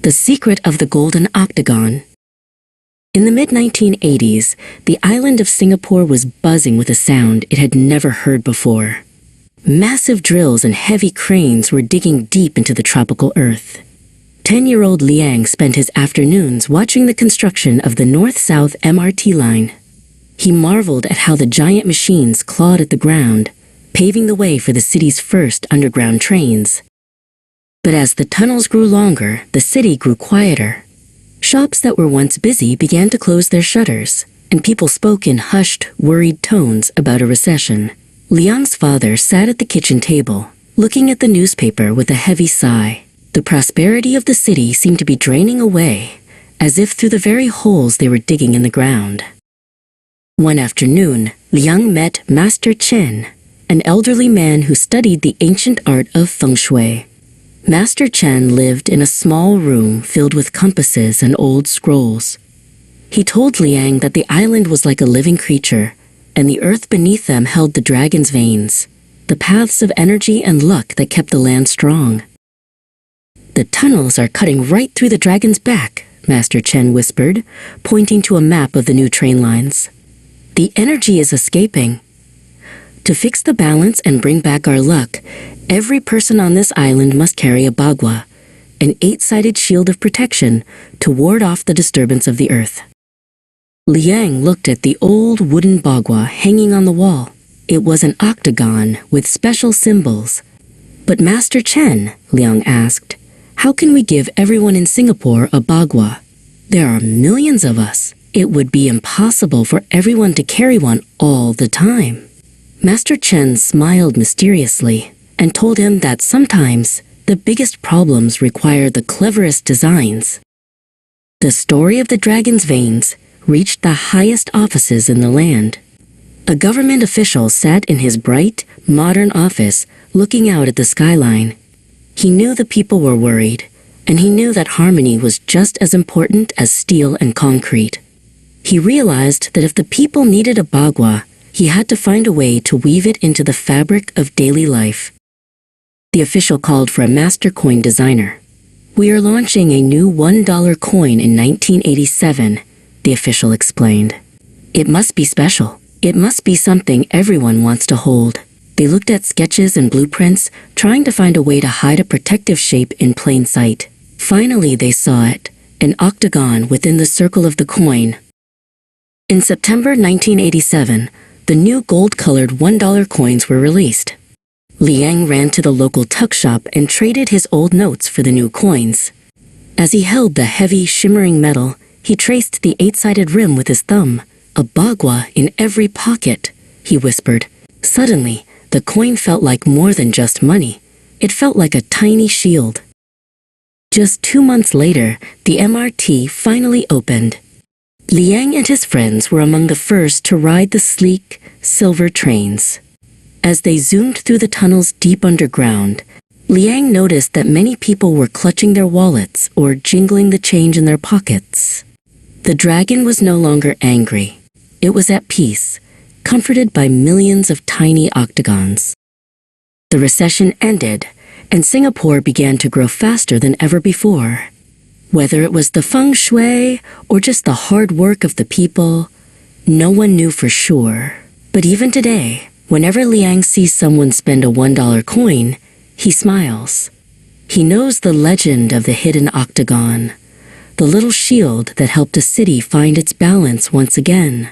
The Secret of the Golden Octagon. In the mid-1980s, the island of Singapore was buzzing with a sound it had never heard before. Massive drills and heavy cranes were digging deep into the tropical earth. 10-year-old Liang spent his afternoons watching the construction of the North-South MRT line. He marveled at how the giant machines clawed at the ground, paving the way for the city's first underground trains. But as the tunnels grew longer, the city grew quieter. Shops that were once busy began to close their shutters, and people spoke in hushed, worried tones about a recession. Liang's father sat at the kitchen table, looking at the newspaper with a heavy sigh. The prosperity of the city seemed to be draining away, as if through the very holes they were digging in the ground. One afternoon, Liang met Master Chen, an elderly man who studied the ancient art of feng shui. Master Chen lived in a small room filled with compasses and old scrolls. He told Liang that the island was like a living creature, and the earth beneath them held the dragon's veins, the paths of energy and luck that kept the land strong. "The tunnels are cutting right through the dragon's back," Master Chen whispered, pointing to a map of the new train lines. "The energy is escaping. To fix the balance and bring back our luck, every person on this island must carry a bagua, an 8-sided shield of protection to ward off the disturbance of the earth." Liang looked at the old wooden bagua hanging on the wall. It was an octagon with special symbols. "But Master Chen," Liang asked, "how can we give everyone in Singapore a bagua? There are millions of us. It would be impossible for everyone to carry one all the time." Master Chen smiled mysteriously and told him that sometimes the biggest problems require the cleverest designs. The story of the dragon's veins reached the highest offices in the land. A government official sat in his bright, modern office looking out at the skyline. He knew the people were worried, and he knew that harmony was just as important as steel and concrete. He realized that if the people needed a bagua, he had to find a way to weave it into the fabric of daily life. The official called for a master coin designer. "We are launching a new $1 coin in 1987, the official explained. "It must be special. It must be something everyone wants to hold." They looked at sketches and blueprints, trying to find a way to hide a protective shape in plain sight. Finally, they saw it, an octagon within the circle of the coin. In September 1987, the new gold-colored $1 coins were released. Liang ran to the local tuck shop and traded his old notes for the new coins. As he held the heavy, shimmering metal, he traced the 8-sided rim with his thumb. "A bagua in every pocket," he whispered. Suddenly, the coin felt like more than just money. It felt like a tiny shield. Just 2 months later, the MRT finally opened. Liang and his friends were among the first to ride the sleek, silver trains. As they zoomed through the tunnels deep underground, Liang noticed that many people were clutching their wallets or jingling the change in their pockets. The dragon was no longer angry. It was at peace, comforted by millions of tiny octagons. The recession ended, and Singapore began to grow faster than ever before. Whether it was the feng shui or just the hard work of the people, no one knew for sure. But even today, whenever Liang sees someone spend a $1 coin, he smiles. He knows the legend of the hidden octagon, the little shield that helped a city find its balance once again.